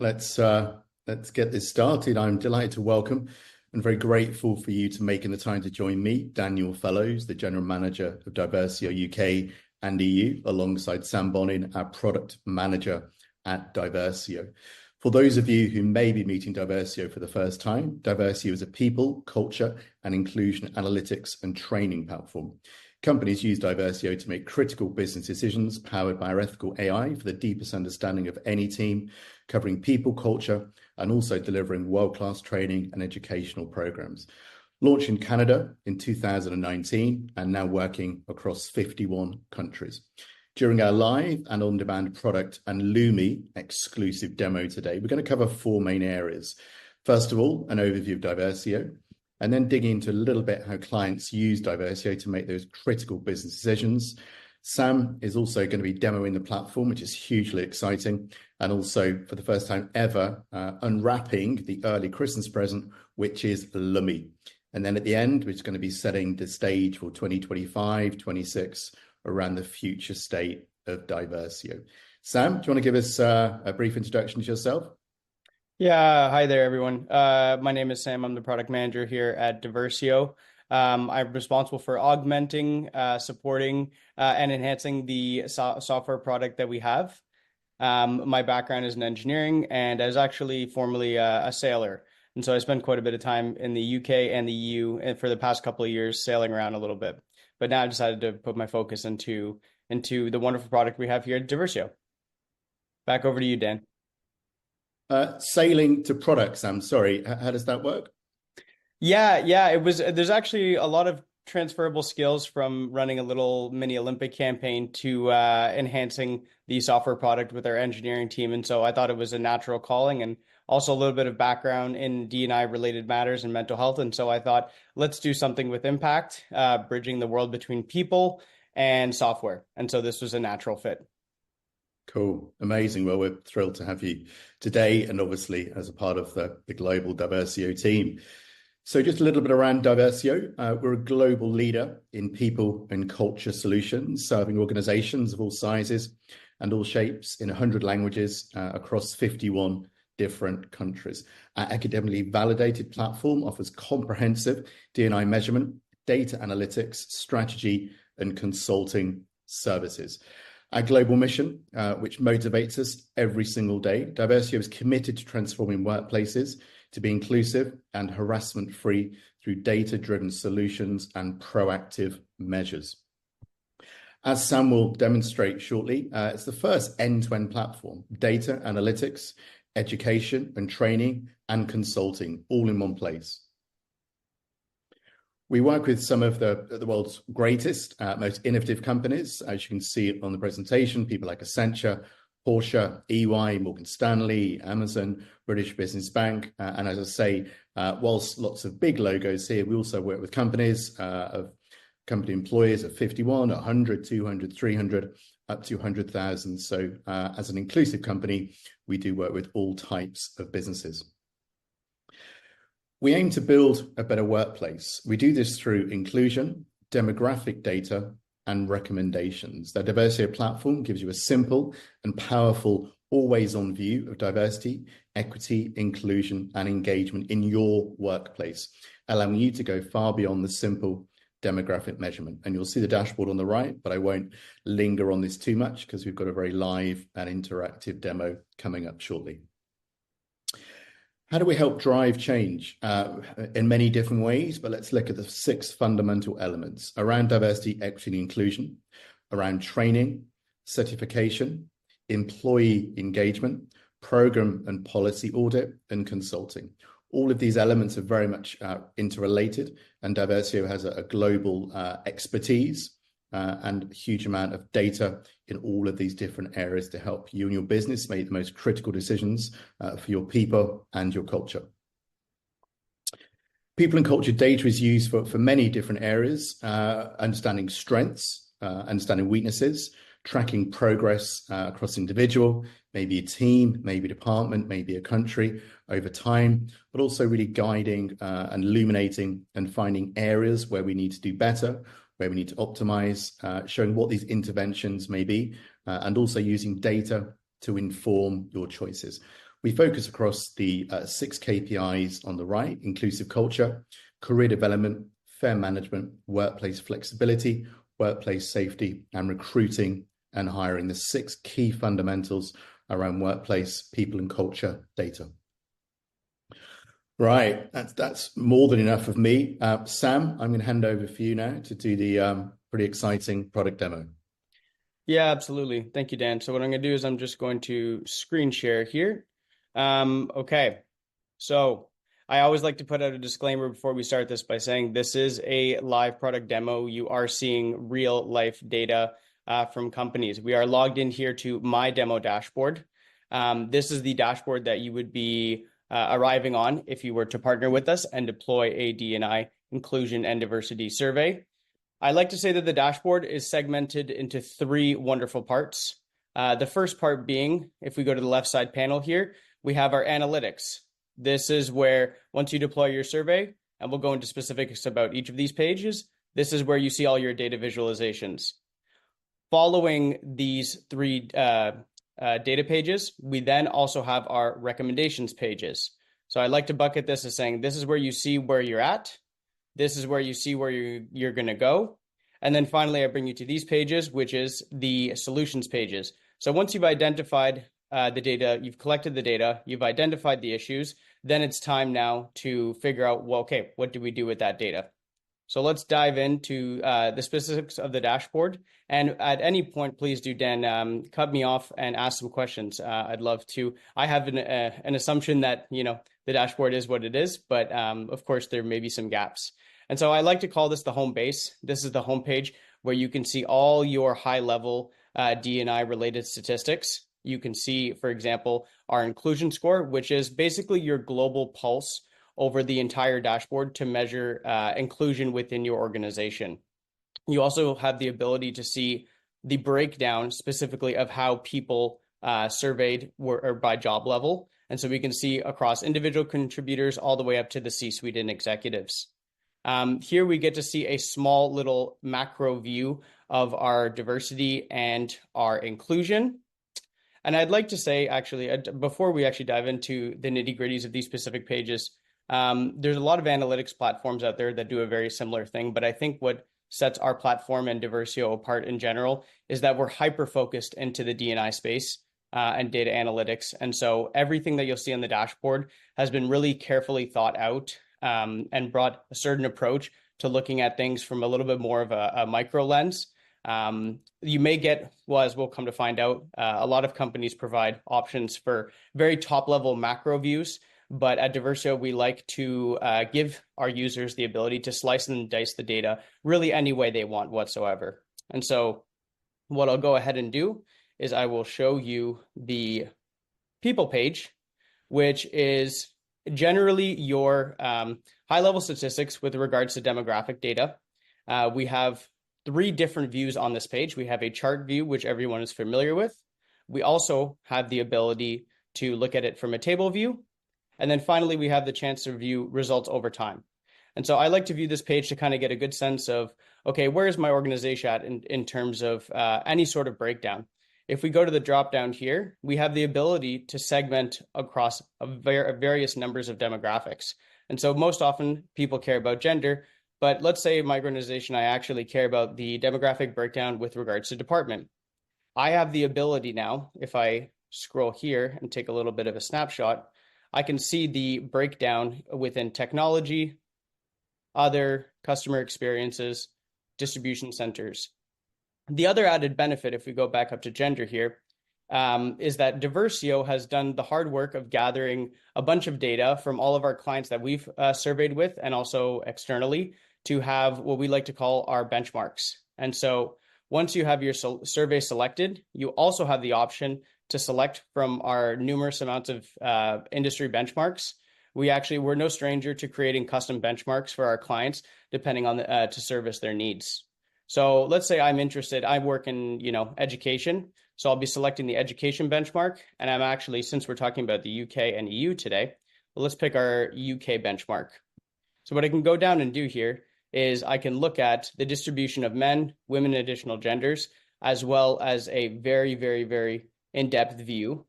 Let's get this started. I'm delighted to welcome and very grateful for you to making the time to join me, Daniel Fellows, the General Manager of Diversio UK and EU, alongside Sam Bonin, our Product Manager at Diversio. For those of you who may be meeting Diversio for the first time, Diversio is a people, culture, and inclusion analytics and training platform. Companies use Diversio to make critical business decisions powered by our ethical AI for the deepest understanding of any team, covering people, culture, and also delivering world-class training and educational programs. Launched in Canada in 2019 and now working across 51 countries. During our live and on-demand product and Lumi exclusive demo today, we're going to cover four main areas. First of all, an overview of Diversio, and then dig into a little bit how clients use Diversio to make those critical business decisions. Sam is also going to be demoing the platform, which is hugely exciting, and also for the first time ever, unwrapping the early Christmas present, which is Lumi. And then at the end, we're just going to be setting the stage for 2025, 26 around the future state of Diversio. Sam, do you want to give us a brief introduction to yourself? Yeah, hi there, everyone. My name is Sam. I'm the product manager here at Diversio. I'm responsible for augmenting, supporting, and enhancing the software product that we have. My background is in engineering, and I was actually formerly a sailor. And so I spent quite a bit of time in the UK and the EU and for the past couple of years sailing around a little bit. But now I decided to put my focus into the wonderful product we have here at Diversio. Back over to you, Dan. Sailing to products, Sam, sorry, how does that work? Yeah, there's actually a lot of transferable skills from running a little mini Olympic campaign to enhancing the software product with our engineering team. And so I thought it was a natural calling, and also a little bit of background in D&I related matters and mental health. And so I thought, let's do something with impact, bridging the world between people and software. And so this was a natural fit. Cool. Amazing. Well, we're thrilled to have you today, and obviously as a part of the global Diversio team. So just a little bit around Diversio. We're a global leader in people and culture solutions, serving organizations of all sizes and all shapes in 100 languages across 51 different countries. Our academically validated platform offers comprehensive D&I measurement, data analytics, strategy, and consulting services. Our global mission, which motivates us every single day, Diversio is committed to transforming workplaces to be inclusive and harassment-free through data-driven solutions and proactive measures. As Sam will demonstrate shortly, it's the first end-to-end platform, data analytics, education and training and consulting, all in one place. We work with some of the world's greatest, most innovative companies, as you can see on the presentation, people like Accenture, Porsche, EY, Morgan Stanley, Amazon, British Business Bank. And as I say, whilst lots of big logos here, we also work with companies of company employees of 51, 100, 200, 300, up to 100,000. So as an inclusive company, we do work with all types of businesses. We aim to build a better workplace. We do this through inclusion, demographic data, and recommendations. The Diversio platform gives you a simple and powerful always-on view of diversity, equity, inclusion, and engagement in your workplace, allowing you to go far beyond the simple demographic measurement. And you'll see the dashboard on the right, but I won't linger on this too much because we've got a very live and interactive demo coming up shortly. How do we help drive change? In many different ways, but let's look at the 6 fundamental elements around diversity, equity, and inclusion, around training, certification, employee engagement, program and policy audit, and consulting. All of these elements are very much interrelated, and Diversio has a global expertise and a huge amount of data in all of these different areas to help you and your business make the most critical decisions for your people and your culture. People and culture data is used for many different areas, understanding strengths, understanding weaknesses, tracking progress across individual, maybe a team, maybe a department, maybe a country over time, but also really guiding and illuminating and finding areas where we need to do better, where we need to optimize, showing what these interventions may be, and also using data to inform your choices. We focus across the 6 KPIs on the right: inclusive culture, career development, fair management, workplace flexibility, workplace safety, and recruiting and hiring, the 6 key fundamentals around workplace, people and culture data. Right, that's more than enough of me. Sam, I'm going to hand over for you now to do the pretty exciting product demo. Yeah, absolutely. Thank you, Dan. So what I'm going to do is I'm just going to screen share here. Okay. So I always like to put out a disclaimer before we start this by saying this is a live product demo. You are seeing real life data from companies. We are logged in here to my demo dashboard. This is the dashboard that you would be arriving on if you were to partner with us and deploy a D&I inclusion and diversity survey. I like to say that the dashboard is segmented into 3 wonderful parts. The first part being, if we go to the left side panel here, we have our analytics. This is where once you deploy your survey, and we'll go into specifics about each of these pages, this is where you see all your data visualizations. Following these 3 data pages, we then also have our recommendations pages. So I like to bucket this as saying, this is where you see where you're at. This is where you see where you're going to go. And then finally, I bring you to these pages, which is the solutions pages. So once you've identified the data, you've collected the data, you've identified the issues, then it's time now to figure out, well, okay, what do we do with that data? So let's dive into the specifics of the dashboard. And at any point, please do, Dan, cut me off and ask some questions. I'd love to. I have an assumption that, the dashboard is what it is, but of course, there may be some gaps. And so I like to call this the home base. This is the home page where you can see all your high-level D&I related statistics. You can see, for example, our inclusion score, which is basically your global pulse over the entire dashboard to measure inclusion within your organization. You also have the ability to see the breakdown specifically of how people surveyed were by job level. And so we can see across individual contributors all the way up to the C-suite and executives. Here we get to see a small little macro view of our diversity and our inclusion. And I'd like to say, actually, before we actually dive into the nitty-gritties of these specific pages, there's a lot of analytics platforms out there that do a very similar thing, but I think what sets our platform and Diversio apart in general is that we're hyper-focused into the D&I space and data analytics. And so everything that you'll see on the dashboard has been really carefully thought out and brought a certain approach to looking at things from a little bit more of a micro lens. You may get, well, as we'll come to find out, a lot of companies provide options for very top-level macro views. But at Diversio, we like to give our users the ability to slice and dice the data really any way they want whatsoever. And so what I'll go ahead and do is I will show you the people page, which is generally your high-level statistics with regards to demographic data. We have 3 different views on this page. We have a chart view, which everyone is familiar with. We also have the ability to look at it from a table view. And then finally, we have the chance to view results over time. And so I like to view this page to kind of get a good sense of, okay, where is my organization at in terms of any sort of breakdown? If we go to the drop down here, we have the ability to segment across various numbers of demographics. And so most often people care about gender, but let's say my organization, I actually care about the demographic breakdown with regards to department. I have the ability now, if I scroll here and take a little bit of a snapshot, I can see the breakdown within technology, other customer experiences, distribution centers. The other added benefit, if we go back up to gender here, is that Diversio has done the hard work of gathering a bunch of data from all of our clients that we've surveyed with and also externally to have what we like to call our benchmarks. And so once you have your survey selected, you also have the option to select from our numerous amounts of industry benchmarks. We're no stranger to creating custom benchmarks for our clients, depending on to service their needs. So let's say I'm interested, I work in, education. So I'll be selecting the education benchmark. And I'm actually, since we're talking about the UK and EU today, well, let's pick our UK benchmark. So what I can go down and do here is I can look at the distribution of men, women, and additional genders, as well as a very, very, very in-depth view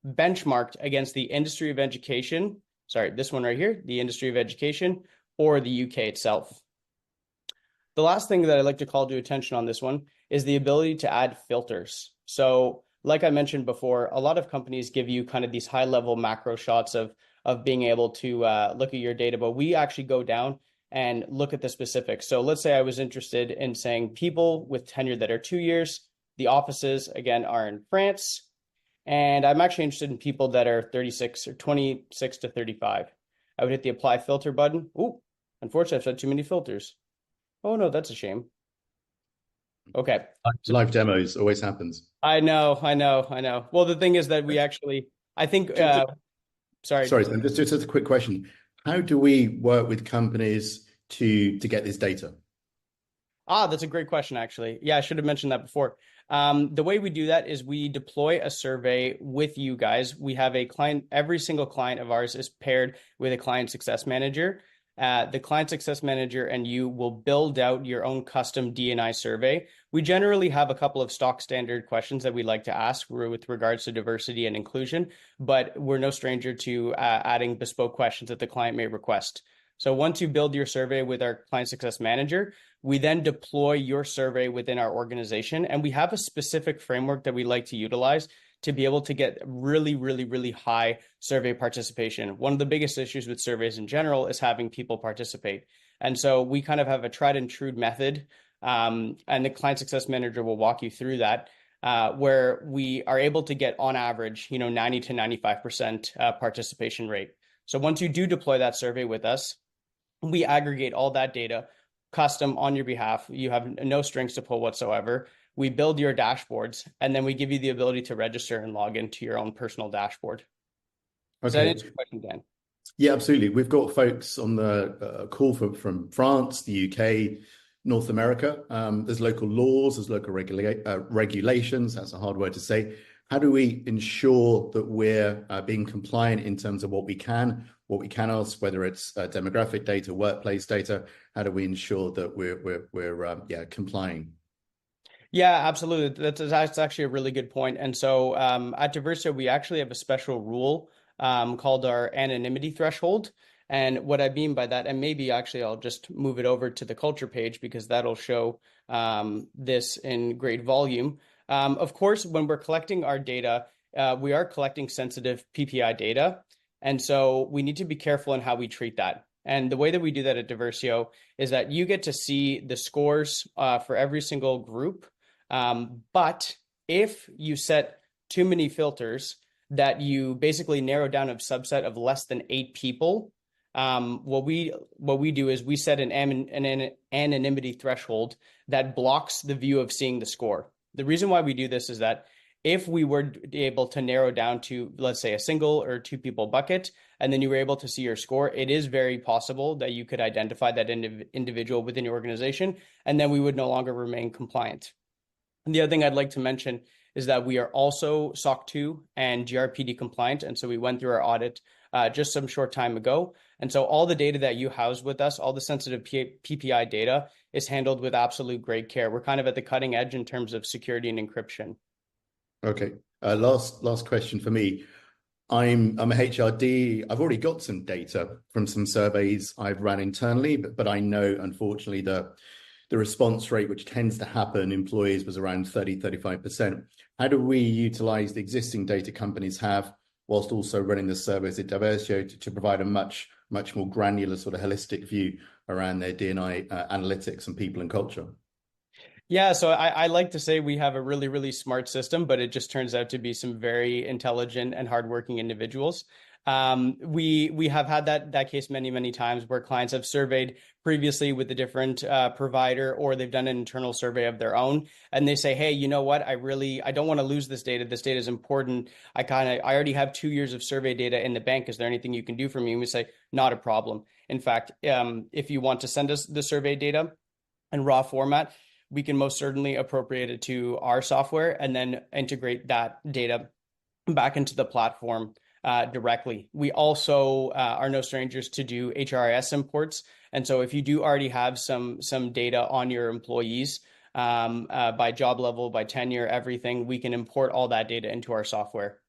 benchmarked against the industry of education. Sorry, this one right here, the industry of education, or the UK itself. The last thing that I'd like to call to attention on this one is the ability to add filters. So, like I mentioned before, a lot of companies give you kind of these high level macro shots of being able to look at your data, but we actually go down and look at the specifics. So let's say I was interested in saying people with tenure that are 2 years, the offices again are in France, and I'm actually interested in people that are 36 or 26 to 35. I would hit the apply filter button. Ooh, unfortunately, I've said too many filters. Oh no, that's a shame. Okay. So Live demos always happens. I know. Well, the thing is that we actually, I think, sorry. Sorry, Sam, just a quick question. How do we work with companies to get this data? That's a great question, actually. Yeah, I should have mentioned that before. The way we do that is we deploy a survey with you guys. We have a client, every single client of ours is paired with a client success manager. The client success manager and you will build out your own custom D&I survey. We generally have a couple of stock standard questions that we like to ask with regards to diversity and inclusion, but we're no stranger to adding bespoke questions that the client may request. So once you build your survey with our client success manager, we then deploy your survey within our organization, and we have a specific framework that we like to utilize to be able to get really, really, really high survey participation. One of the biggest issues with surveys in general is having people participate. And so we kind of have a tried and true method, and the client success manager will walk you through that, where we are able to get on average, 90 to 95% participation rate. So once you do deploy that survey with us, we aggregate all that data custom on your behalf. You have no strings to pull whatsoever. We build your dashboards, and then we give you the ability to register and log into your own personal dashboard. Does that Okay. answer your question, Dan? Yeah, absolutely. We've got folks on the call from France, the UK, North America. There's local laws, there's local regulations. That's a hard word to say. How do we ensure that we're being compliant in terms of what we can ask, whether it's demographic data, workplace data? How do we ensure that we're complying? Yeah, absolutely. That's actually a really good point. And so at Diversio, we actually have a special rule called our anonymity threshold. And what I mean by that, and maybe actually I'll just move it over to the culture page because that'll show this in great volume. Of course, when we're collecting our data, we are collecting sensitive PPI data. And so we need to be careful in how we treat that. And the way that we do that at Diversio is that you get to see the scores for every single group. But if you set too many filters that you basically narrow down a subset of less than 8 people, what we do is we set an anonymity threshold that blocks the view of seeing the score. The reason why we do this is that if we were able to narrow down to, let's say, a single or 2 people bucket, and then you were able to see your score, it is very possible that you could identify that individual within your organization, and then we would no longer remain compliant. And the other thing I'd like to mention is that we are also SOC 2 and GRPD compliant. And so we went through our audit just some short time ago. And so all the data that you house with us, all the sensitive PPI data is handled with absolute great care. We're kind of at the cutting edge in terms of security and encryption. Okay. Last question for me. I'm a HRD. I've already got some data from some surveys I've ran internally, but I know, unfortunately, the response rate, which tends to happen, employees was around 35%. How do we utilize the existing data companies have whilst also running the surveys at Diversio to provide a much more granular sort of holistic view around their D&I analytics and people and culture? Yeah, so I like to say we have a really, really smart system, but it just turns out to be some very intelligent and hardworking individuals. We have had that case many, many times where clients have surveyed previously with a different provider, or they've done an internal survey of their own, and they say, hey, you know what? I don't want to lose this data. This data is important. I already have 2 years of survey data in the bank. Is there anything you can do for me? And we say, not a problem. In fact, if you want to send us the survey data in raw format, we can most certainly appropriate it to our software and then integrate that data back into the platform directly. We also are no strangers to do HRIS imports. And so if you do already have some data on your employees by job level, by tenure, everything, we can import all that data into our software.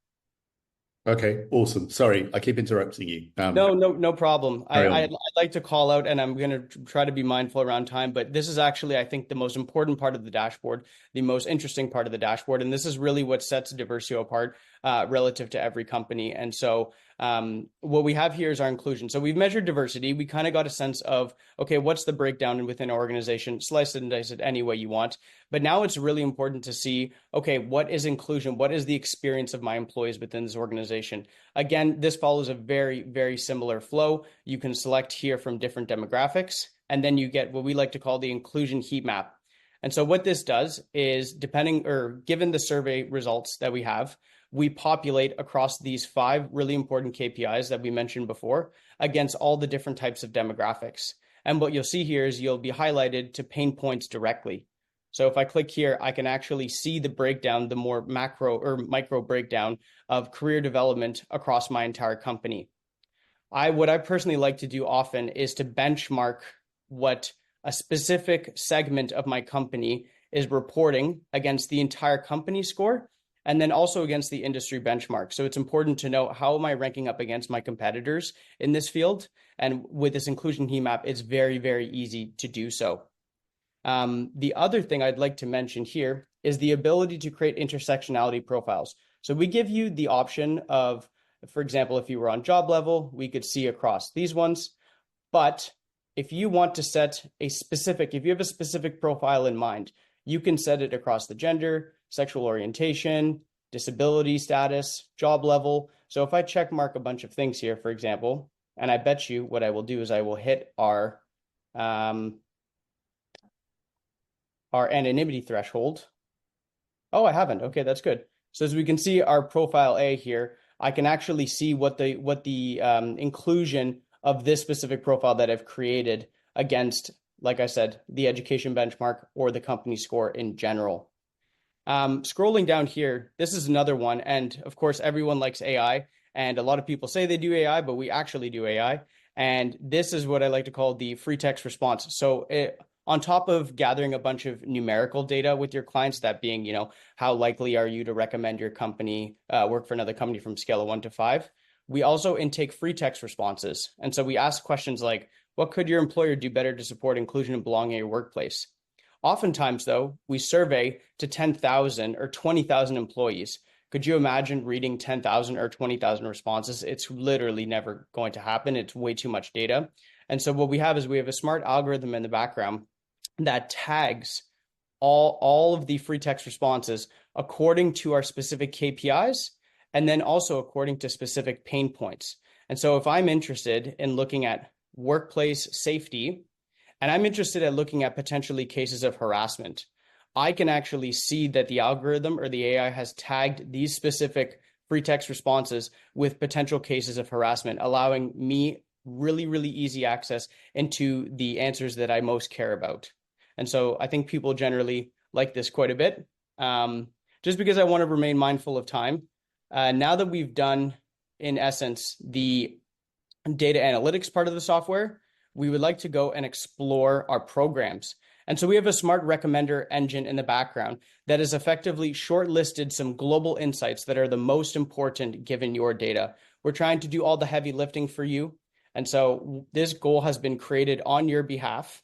Okay, awesome. Sorry, I keep interrupting you. No problem. Carry I'd on. like to call out, and I'm going to try to be mindful around time, but this is actually, I think, the most important part of the dashboard, the most interesting part of the dashboard, and this is really what sets Diversio apart relative to every company. And so, what we have here is our inclusion. So we've measured diversity. We kind of got a sense of, okay, what's the breakdown within our organization? Slice it and dice it any way you want. But now it's really important to see, okay, what is inclusion? What is the experience of my employees within this organization? Again, this follows a very, very similar flow. You can select here from different demographics, and then you get what we like to call the inclusion heat map. And so what this does is, depending or given the survey results that we have, we populate across these 5 really important KPIs that we mentioned before against all the different types of demographics. And what you'll see here is you'll be highlighted to pain points directly. So if I click here, I can actually see the breakdown, the more macro or micro breakdown of career development across my entire company. What I personally like to do often is to benchmark what a specific segment of my company is reporting against the entire company score, and then also against the industry benchmark. So it's important to know, how am I ranking up against my competitors in this field? And with this inclusion heat map, it's very, very easy to do so. The other thing I'd like to mention here is the ability to create intersectionality profiles. So we give you the option of, for example, if you were on job level, we could see across these ones. But if you want to set a specific, if you have a specific profile in mind, you can set it across the gender, sexual orientation, disability status, job level. So if I check mark a bunch of things here, for example, and I bet you what I will do is I will hit our anonymity threshold. Oh, I haven't. Okay, that's good. So as we can see our profile A here, I can actually see what the inclusion of this specific profile that I've created against, like I said, the education benchmark or the company score in general. Scrolling down here, this is another one. And of course, everyone likes AI. And a lot of people say they do AI, but we actually do AI. And this is what I like to call the free text response. So on top of gathering a bunch of numerical data with your clients, that being, how likely are you to recommend your company work for another company from scale of 1 to 5, we also intake free text responses. And so we ask questions like, what could your employer do better to support inclusion and belonging in your workplace? Oftentimes, though, we survey to 10,000 or 20,000 employees. Could you imagine reading 10,000 or 20,000 responses? It's literally never going to happen. It's way too much data. And so what we have is we have a smart algorithm in the background that tags all of the free text responses according to our specific KPIs, and then also according to specific pain points. And so if I'm interested in looking at workplace safety, and I'm interested in looking at potentially cases of harassment, I can actually see that the algorithm or the AI has tagged these specific free text responses with potential cases of harassment, allowing me really, really easy access into the answers that I most care about. And so I think people generally like this quite a bit. Just because I want to remain mindful of time, now that we've done, in essence, the data analytics part of the software, we would like to go and explore our programs. And so we have a smart recommender engine in the background that has effectively shortlisted some global insights that are the most important given your data. We're trying to do all the heavy lifting for you. And so this goal has been created on your behalf.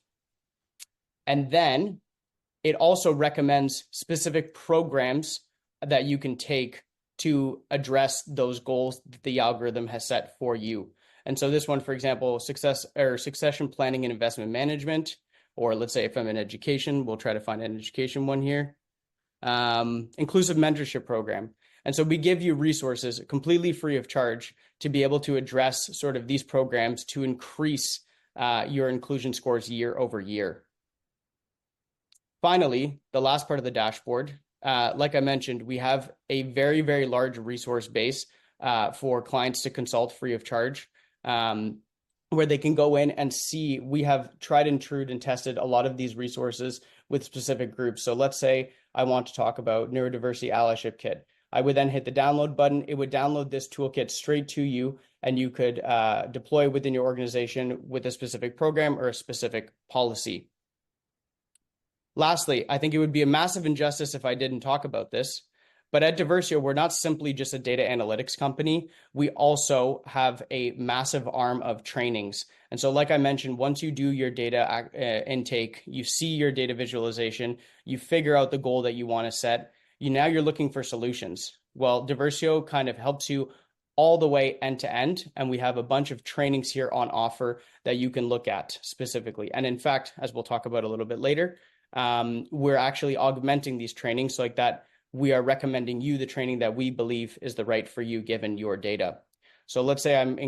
And then it also recommends specific programs that you can take to address those goals that the algorithm has set for you. And so this one, for example, succession planning and investment management, or let's say if I'm in education, we'll try to find an education one here. Inclusive mentorship program. And so we give you resources completely free of charge to be able to address sort of these programs to increase your inclusion scores year over year. Finally, the last part of the dashboard, like I mentioned, we have a very, very large resource base for clients to consult free of charge, where they can go in and see. We have tried and true and tested a lot of these resources with specific groups. So let's say I want to talk about neurodiversity allyship kit. I would then hit the download button. It would download this toolkit straight to you, and you could deploy within your organization with a specific program or a specific policy. Lastly, I think it would be a massive injustice if I didn't talk about this, But at Diversio, we're not simply just a data analytics company. We also have a massive arm of trainings. And so, like I mentioned, once you do your data intake, you see your data visualization, you figure out the goal that you want to set, you're looking for solutions. Well, Diversio kind of helps you all the way end to end. And we have a bunch of trainings here on offer that you can look at specifically. And in fact, as we'll talk about a little bit later, we're actually augmenting these trainings so like that we are recommending you the training that we believe is the right for you given your data. So let's say I'm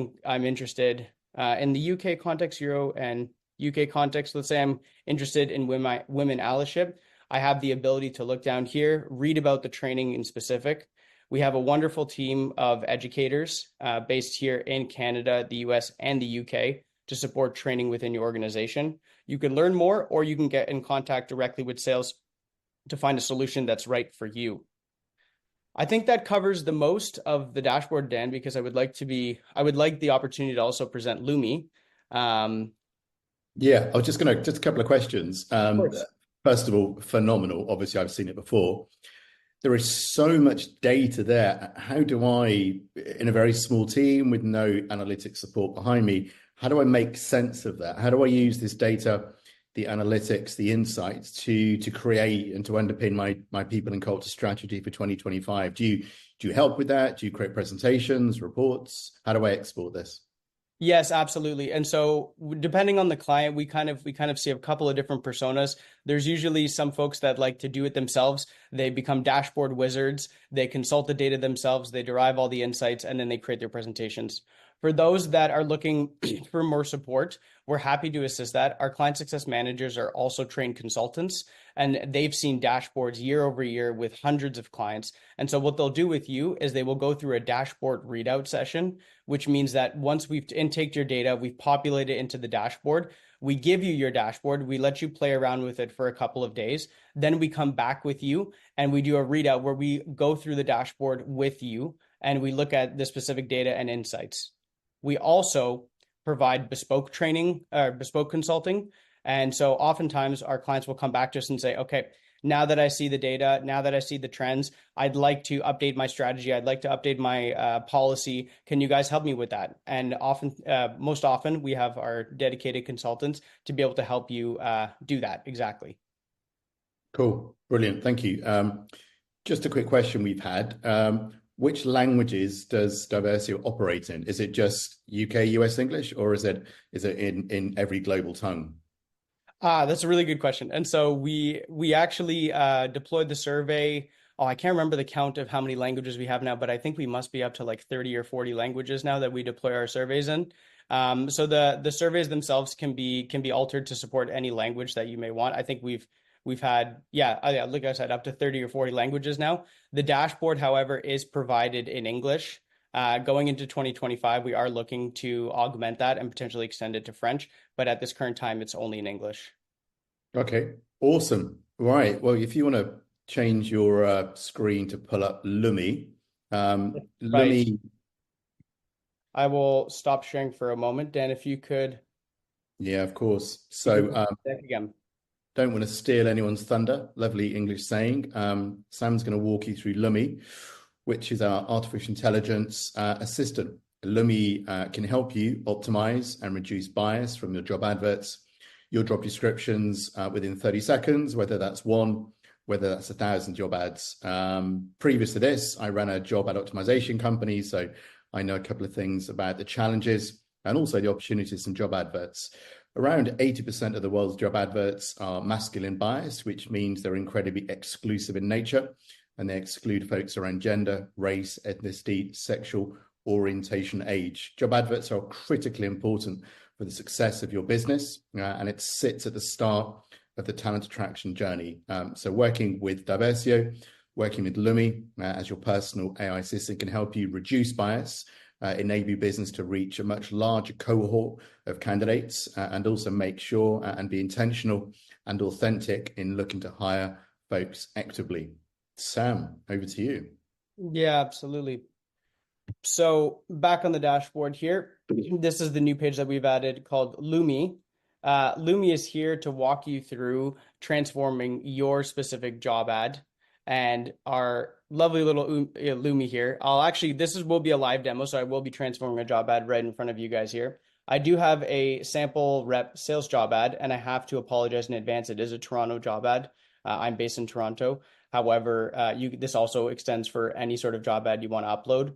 interested in the UK context, Euro and UK context. Let's say I'm interested in women allyship. I have the ability to look down here, read about the training in specific. We have a wonderful team of educators based here in Canada, the US, and the UK to support training within your organization. You can learn more, or you can get in contact directly with sales to find a solution that's right for you. I think that covers the most of the dashboard, Dan, because I would like the opportunity to also present Lumi. Yeah, I was just a couple of questions. Of course. First of all, phenomenal. Obviously, I've seen it before. There is so much data there. How do I, in a very small team with no analytics support behind me, how do I make sense of that? How do I use this data, the analytics, the insights to create and to underpin my people and culture strategy for 2025? Do you help with that? Do you create presentations, reports? How do I export this? Yes, absolutely. And so depending on the client, we kind of see a couple of different personas. There's usually some folks that like to do it themselves. They become dashboard wizards. They consult the data themselves, they derive all the insights, and then they create their presentations. For those that are looking for more support, we're happy to assist that. Our client success managers are also trained consultants, and they've seen dashboards year over year with hundreds of clients. And so what they'll do with you is they will go through a dashboard readout session, which means that once we've intaked your data, we've populated it into the dashboard, we give you your dashboard, we let you play around with it for a couple of days. Then we come back with you and we do a readout where we go through the dashboard with you and we look at the specific data and insights. We also provide bespoke training, bespoke consulting. And so oftentimes our clients will come back to us and say, okay, now that I see the data, now that I see the trends, I'd like to update my strategy. I'd like to update my policy. Can you guys help me with that? And most often, we have our dedicated consultants to be able to help you do that exactly. Cool, brilliant, thank you. Just a quick question we've had. Which languages does Diversio operate in? Is it just UK, US English, or is it in every global tongue? That's a really good question. And so we actually deployed the survey. Oh, I can't remember the count of how many languages we have now, but I think we must be up to like 30 or 40 languages now that we deploy our surveys in. So the surveys themselves can be altered to support any language that you may want. I think we've had yeah, like I said, up to 30 or 40 languages now. The dashboard, however, is provided in English. Going into 2025, we are looking to augment that and potentially extend it to French, but at this current time, it's only in English. Okay, awesome. Right. Well, if you want to change your screen to pull up Lumi, Right. Lumi, I will stop sharing for a moment. Dan, if yeah, of course. you could So put it back again. don't want to steal anyone's thunder. Lovely English saying. Sam's going to walk you through Lumi, which is our artificial intelligence assistant. Lumi can help you optimize and reduce bias from your job adverts, your job descriptions within 30 seconds, whether that's one, whether that's 1,000 job ads. Previous to this, I ran a job ad optimization company, so I know a couple of things about the challenges and also the opportunities in job adverts. Around 80% of the world's job adverts are masculine biased, which means they're incredibly exclusive in nature, and they exclude folks around gender, race, ethnicity, sexual orientation, age. Job adverts are critically important for the success of your business, and it sits at the start of the talent attraction journey. So working with Diversio, working with Lumi as your personal AI assistant can help you reduce bias, enable your business to reach a much larger cohort of candidates, and also make sure and be intentional and authentic in looking to hire folks actively. Sam, over to you. Yeah, absolutely. So back on the dashboard here, this is the new page that we've added called Lumi. Lumi is here to walk you through transforming your specific job ad. And lovely little Lumi here. Will be a live demo, so I will be transforming a job ad right in front of you guys here. I do have a sample rep sales job ad, and I have to apologize in advance. It is a Toronto job ad. I'm based in Toronto. However, this also extends for any sort of job ad you want to upload.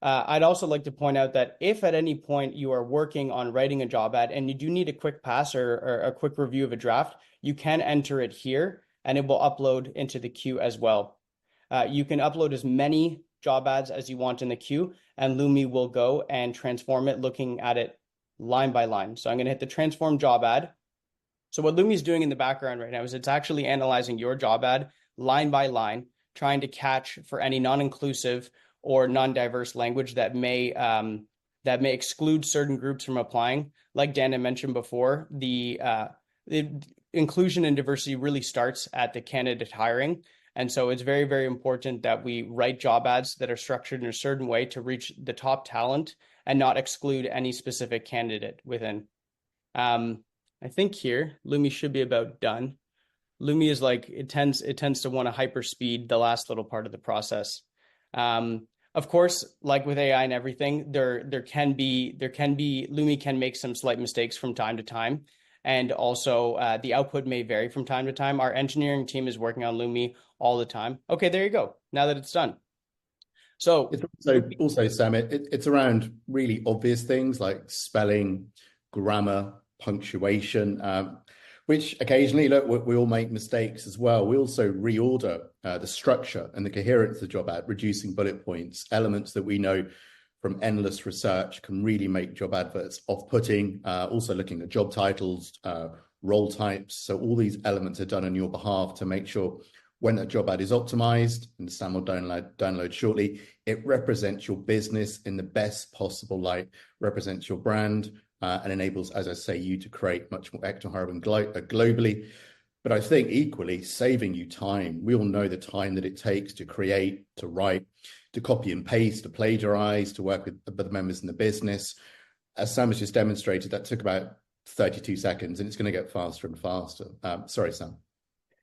I'd also like to point out that if at any point you are working on writing a job ad and you do need a quick pass or a quick review of a draft, you can enter it here and it will upload into the queue as well. You can upload as many job ads as you want in the queue, and Lumi will go and transform it looking at it line by line. So I'm going to hit the transform job ad. So what Lumi is doing in the background right now is it's actually analyzing your job ad line by line, trying to catch for any non-inclusive or non-diverse language that may exclude certain groups from applying. Like Dan had mentioned before, the inclusion and diversity really starts at the candidate hiring. And so it's very, very important that we write job ads that are structured in a certain way to reach the top talent and not exclude any specific candidate within. I think here Lumi should be about done. Lumi is like it tends to want to hyper speed the last little part of the process. Of course, like with AI and everything, there can be Lumi can make some slight mistakes from time to time, and also the output may vary from time to time. Our engineering team is working on Lumi all the time. Okay, there you go. Now that it's done. So It's also Sam, it's around really obvious things like spelling, grammar, punctuation, which occasionally, look, we all make mistakes as well. We also reorder the structure and the coherence of the job ad, reducing bullet points, elements that we know from endless research can really make job adverts off-putting. Also looking at job titles, role types. So all these elements are done on your behalf to make sure when a job ad is optimized, and Sam will download shortly, it represents your business in the best possible light, represents your brand, and enables, as I say, you to create much more active hiring globally. But I think equally saving you time. We all know the time that it takes to create, to write, to copy and paste, to plagiarize, to work with the members in the business. As Sam has just demonstrated, that took about 32 seconds, and it's going to get faster and faster. Sorry, Sam.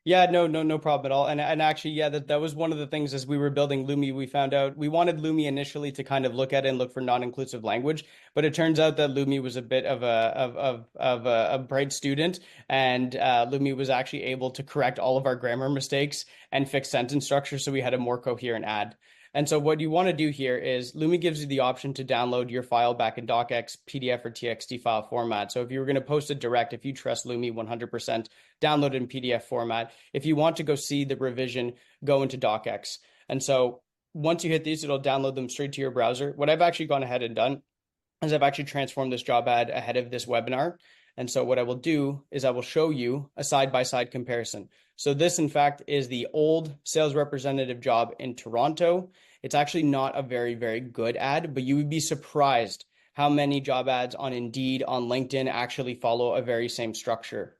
Yeah, no problem at all. And actually, yeah, that was one of the things as we were building Lumi, we found out we wanted Lumi initially to kind of look at it and look for non-inclusive language, but it turns out that Lumi was a bit of a bright student, and Lumi was actually able to correct all of our grammar mistakes and fix sentence structure, so we had a more coherent ad. And so what you want to do here is Lumi gives you the option to download your file back in docx, PDF, or TXT file format. So if you were going to post it direct, if you trust Lumi 100%, download it in PDF format. If you want to go see the revision, go into docx. And so once you hit these, it'll download them straight to your browser. What I've actually gone ahead and done is I've actually transformed this job ad ahead of this webinar. And so what I will do is I will show you a side-by-side comparison. So this, in fact, is the old sales representative job in Toronto. It's actually not a very, very good ad, but you would be surprised how many job ads on Indeed, on LinkedIn actually follow a very same structure.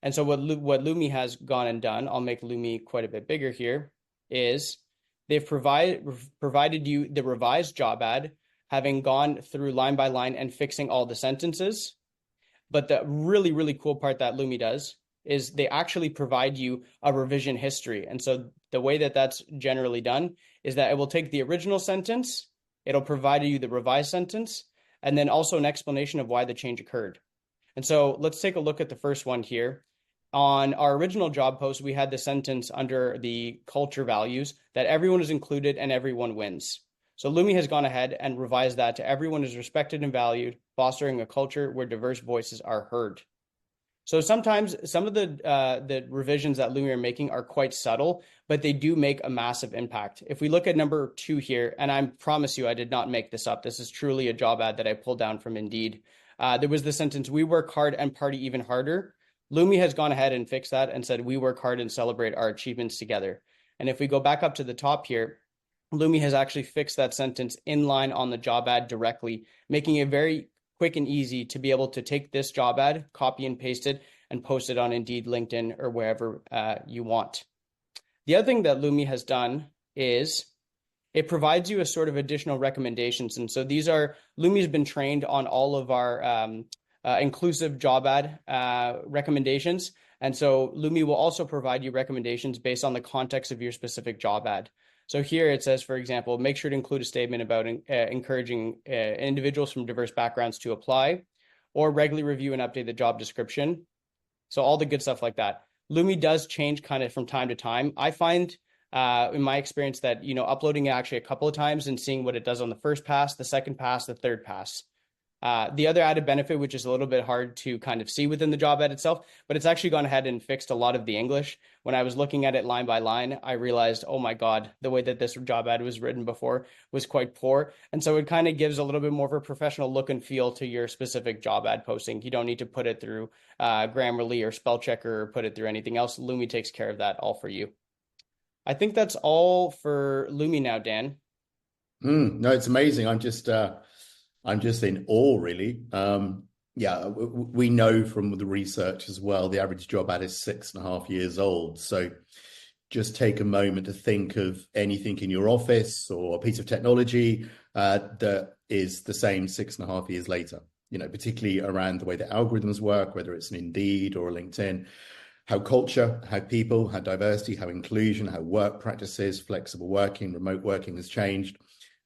And so what Lumi has gone and done, I'll make Lumi quite a bit bigger here, is they've provided you the revised job ad, having gone through line by line and fixing all the sentences. But the really, really cool part that Lumi does is they actually provide you a revision history. And so the way that that's generally done is that it will take the original sentence, it'll provide you the revised sentence, and then also an explanation of why the change occurred. And so let's take a look at the first one here. On our original job post, we had the sentence under the culture values that everyone is included and everyone wins. So Lumi has gone ahead and revised that to everyone is respected and valued, fostering a culture where diverse voices are heard. So sometimes some of the revisions that Lumi are making are quite subtle, but they do make a massive impact. If we look at number 2 here, and I promise you I did not make this up. This is truly a job ad that I pulled down from Indeed. There was the sentence, "We work hard and party even harder." Lumi has gone ahead and fixed that and said, "We work hard and celebrate our achievements together." And if we go back up to the top here, Lumi has actually fixed that sentence in line on the job ad directly, making it very quick and easy to be able to take this job ad, copy and paste it, and post it on Indeed, LinkedIn, or wherever you want. The other thing that Lumi has done is it provides you a sort of additional recommendations. And so Lumi's been trained on all of our inclusive job ad recommendations. And so Lumi will also provide you recommendations based on the context of your specific job ad. So here it says, for example, make sure to include a statement about encouraging individuals from diverse backgrounds to apply, or regularly review and update the job description. So all the good stuff like that. Lumi does change kind of from time to time. I find in my experience that, uploading it actually a couple of times and seeing what it does on the first pass, the second pass, the third pass. The other added benefit, which is a little bit hard to kind of see within the job ad itself, but it's actually gone ahead and fixed a lot of the English. When I was looking at it line by line, I realized, oh my God, the way that this job ad was written before was quite poor. And so it kind of gives a little bit more of a professional look and feel to your specific job ad posting. You don't need to put it through Grammarly or spell checker or put it through anything else. Lumi takes care of that all for you. I think that's all for Lumi now, Dan. No, it's amazing. I'm just in awe, really. Yeah, we know from the research as well, the average job ad is 6.5 years old. So just take a moment to think of anything in your office or a piece of technology that is the same 6.5 years later. Particularly around the way the algorithms work, whether it's an Indeed or a LinkedIn, how culture, how people, how diversity, how inclusion, how work practices, flexible working, remote working has changed.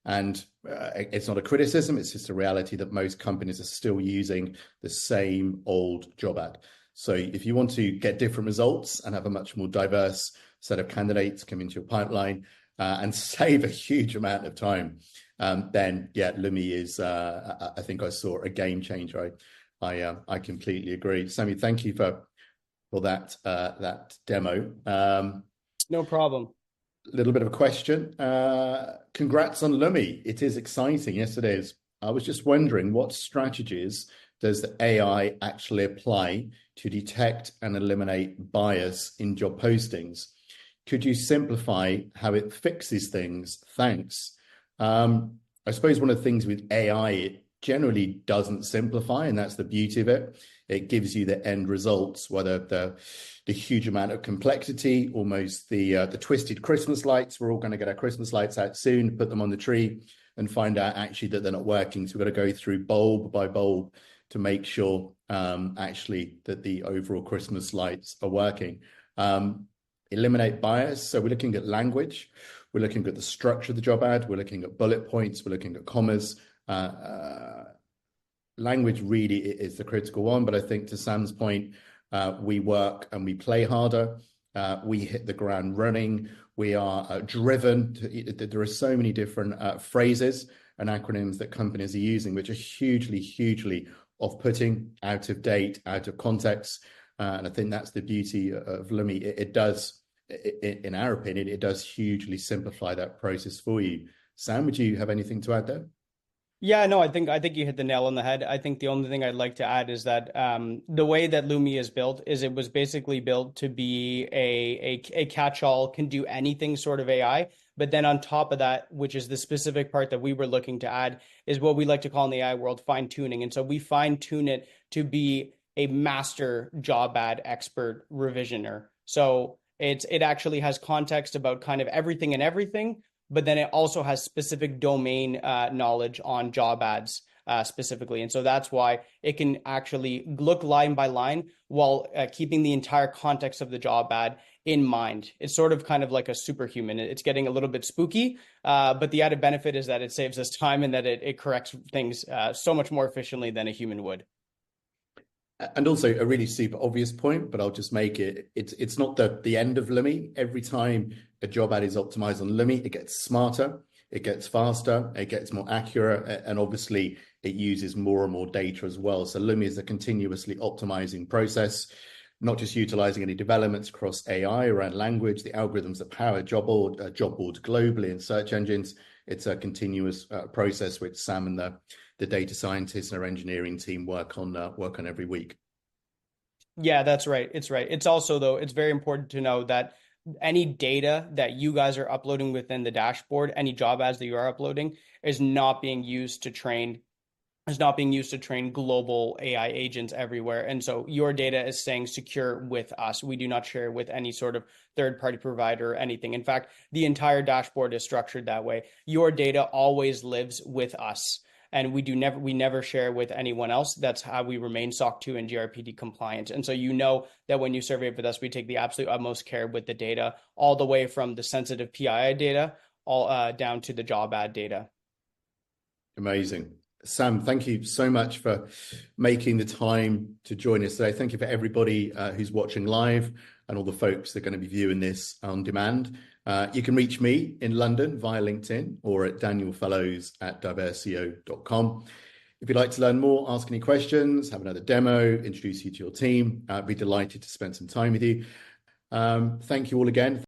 And it's not a criticism, it's just a reality that most companies are still using the same old job ad. So if you want to get different results and have a much more diverse set of candidates come into your pipeline and save a huge amount of time, then yeah, Lumi is, I think I saw a game changer. I completely agree. Sammy, thank you for that demo. No problem. Little bit of a question. Congrats on Lumi. It is exciting. Yes, it is. I was just wondering, what strategies does the AI actually apply to detect and eliminate bias in job postings? Could you simplify how it fixes things? Thanks. I suppose one of the things with AI, it generally doesn't simplify, and that's the beauty of it. It gives you the end results, whether the huge amount of complexity, almost the twisted Christmas lights. We're all going to get our Christmas lights out soon, put them on the tree, and find out actually that they're not working. So we've got to go through bulb by bulb to make sure actually that the overall Christmas lights are working. Eliminate bias. So we're looking at language. We're looking at the structure of the job ad. We're looking at bullet points. We're looking at commas. Language really is the critical one. But I think to Sam's point, we work and we play harder. We hit the ground running. We are driven. There are so many different phrases and acronyms that companies are using, which are hugely, hugely off-putting, out of date, out of context. And I think that's the beauty of Lumi. It does, in our opinion, it does hugely simplify that process for you. Sam, would you have anything to add there? Yeah, no, I think you hit the nail on the head. I think the only thing I'd like to add is that the way that Lumi is built is it was basically built to be a catch-all, can do anything sort of AI. But then on top of that, which is the specific part that we were looking to add, is what we like to call in the AI world fine-tuning. And so we fine-tune it to be a master job ad expert revisioner. So it actually has context about kind of everything and everything, but then it also has specific domain knowledge on job ads specifically. And so that's why it can actually look line by line while keeping the entire context of the job ad in mind. It's sort of kind of like a superhuman. It's getting a little bit spooky, but the added benefit is that it saves us time and that it corrects things so much more efficiently than a human would. And also a really super obvious point, but I'll just make it. It's not the end of Lumi. Every time a job ad is optimized on Lumi, it gets smarter, it gets faster, it gets more accurate, and obviously it uses more and more data as well. So Lumi is a continuously optimizing process, not just utilizing any developments across AI around language, the algorithms that power job boards globally and search engines. It's a continuous process which Sam and the data scientists and our engineering team work on every week. Yeah, that's right. It's right. It's also, though, it's very important to know that any data that you guys are uploading within the dashboard, any job ads that you are uploading, is not being used to train global AI agents everywhere. And so your data is staying secure with us. We do not share with any sort of third-party provider or anything. In fact, the entire dashboard is structured that way. Your data always lives with us, and we never share with anyone else. That's how we remain SOC 2 and GRPD compliant. And so you know that when you survey with us, we take the absolute utmost care with the data, all the way from the sensitive PII data all down to the job ad data. Amazing. Sam, thank you so much for making the time to join us today. Thank you for everybody who's watching live and all the folks that are going to be viewing this on demand. You can reach me in London via LinkedIn or at danielfellows@diversio.com. If you'd like to learn more, ask any questions, have another demo, introduce you to your team, I'd be delighted to spend some time with you. Thank you all again.